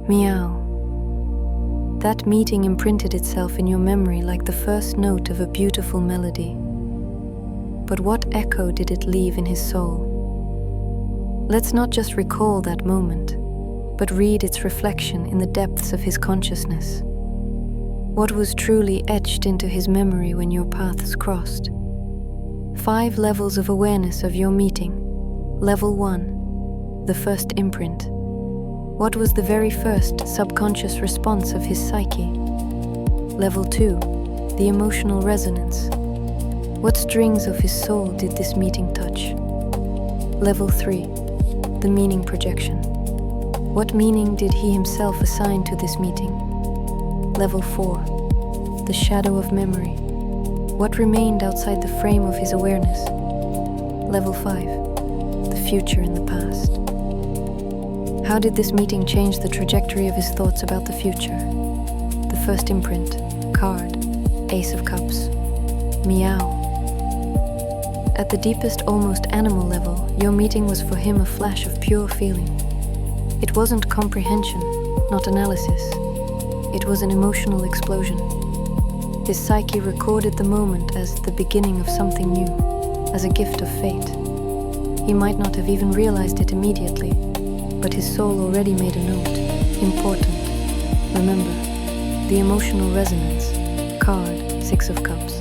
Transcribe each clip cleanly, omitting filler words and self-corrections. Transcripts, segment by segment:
Meow. That meeting imprinted itself in your memory like the first note of a beautiful melody. But what echo did it leave in his soul? Let's not just recall that moment, but read its reflection in the depths of his consciousness. What was truly etched into his memory when your paths crossed? 5 levels of awareness of your meeting. Level 1, the first imprint. What was the very first subconscious response of his psyche? Level 2, the emotional resonance. What strings of his soul did this meeting touch? Level 3, the meaning projection. What meaning did he himself assign to this meeting? Level 4, the shadow of memory. What remained outside the frame of his awareness? Level 5, the future in the past. How did this meeting change the trajectory of his thoughts about the future? The first imprint, card, Ace of Cups, meow. At the deepest, almost animal level, your meeting was for him a flash of pure feeling. It wasn't comprehension, not analysis. It was an emotional explosion. His psyche recorded the moment as the beginning of something new, as a gift of fate. He might not have even realized it immediately, but his soul already made a note. Important. Remember, the emotional resonance, card, 6 of Cups.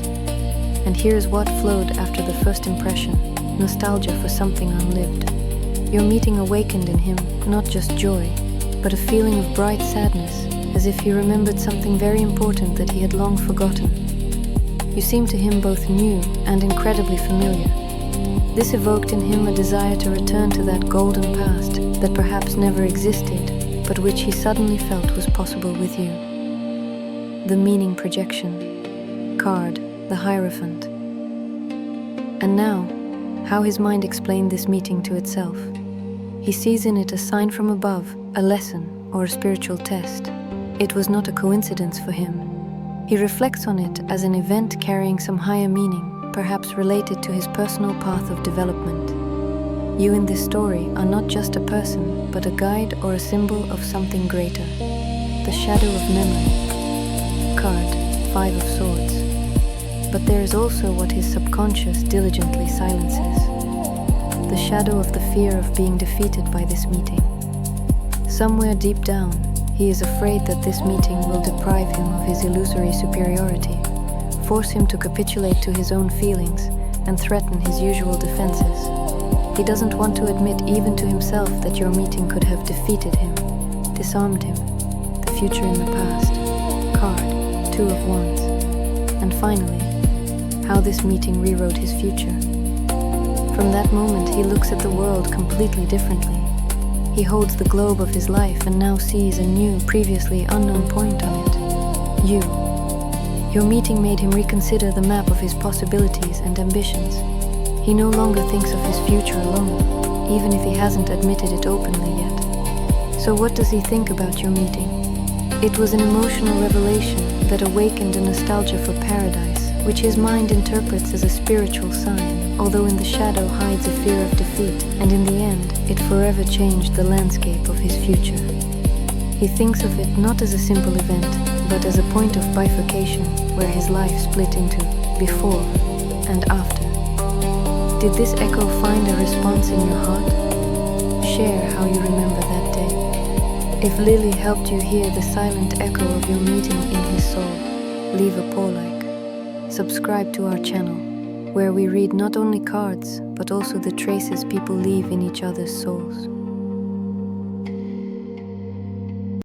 And here's what flowed after the first impression, nostalgia for something unlived. Your meeting awakened in him not just joy, but a feeling of bright sadness, as if he remembered something very important that he had long forgotten. You seemed to him both new and incredibly familiar. This evoked in him a desire to return to that golden past that perhaps never existed, but which he suddenly felt was possible with you. The meaning projection, card, the Hierophant. And now, how his mind explained this meeting to itself. He sees in it a sign from above, a lesson, or a spiritual test. It was not a coincidence for him. He reflects on it as an event carrying some higher meaning, perhaps related to his personal path of development. You in this story are not just a person, but a guide or a symbol of something greater. The shadow of memory. Card, 5 of Swords. But there is also what his subconscious diligently silences. The shadow of the fear of being defeated by this meeting. Somewhere deep down, he is afraid that this meeting will deprive him of his illusory superiority, force him to capitulate to his own feelings, and threaten his usual defenses. He doesn't want to admit even to himself that your meeting could have defeated him, disarmed him. The future in the past. Card, 2 of Wands. And finally, how this meeting rewrote his future. From that moment, he looks at the world completely differently. He holds the globe of his life and now sees a new, previously unknown point on it. You. Your meeting made him reconsider the map of his possibilities and ambitions. He no longer thinks of his future alone, even if he hasn't admitted it openly yet. So what does he think about your meeting? It was an emotional revelation that awakened a nostalgia for paradise, which his mind interprets as a spiritual sign, although in the shadow hides a fear of defeat, and in the end, it forever changed the landscape of his future. He thinks of it not as a simple event, but as a point of bifurcation, where his life split into before and after. Did this echo find a response in your heart? Share how you remember that day. If Lily helped you hear the silent echo of your meeting in his soul, leave a paw like. Subscribe to our channel, where we read not only cards, but also the traces people leave in each other's souls.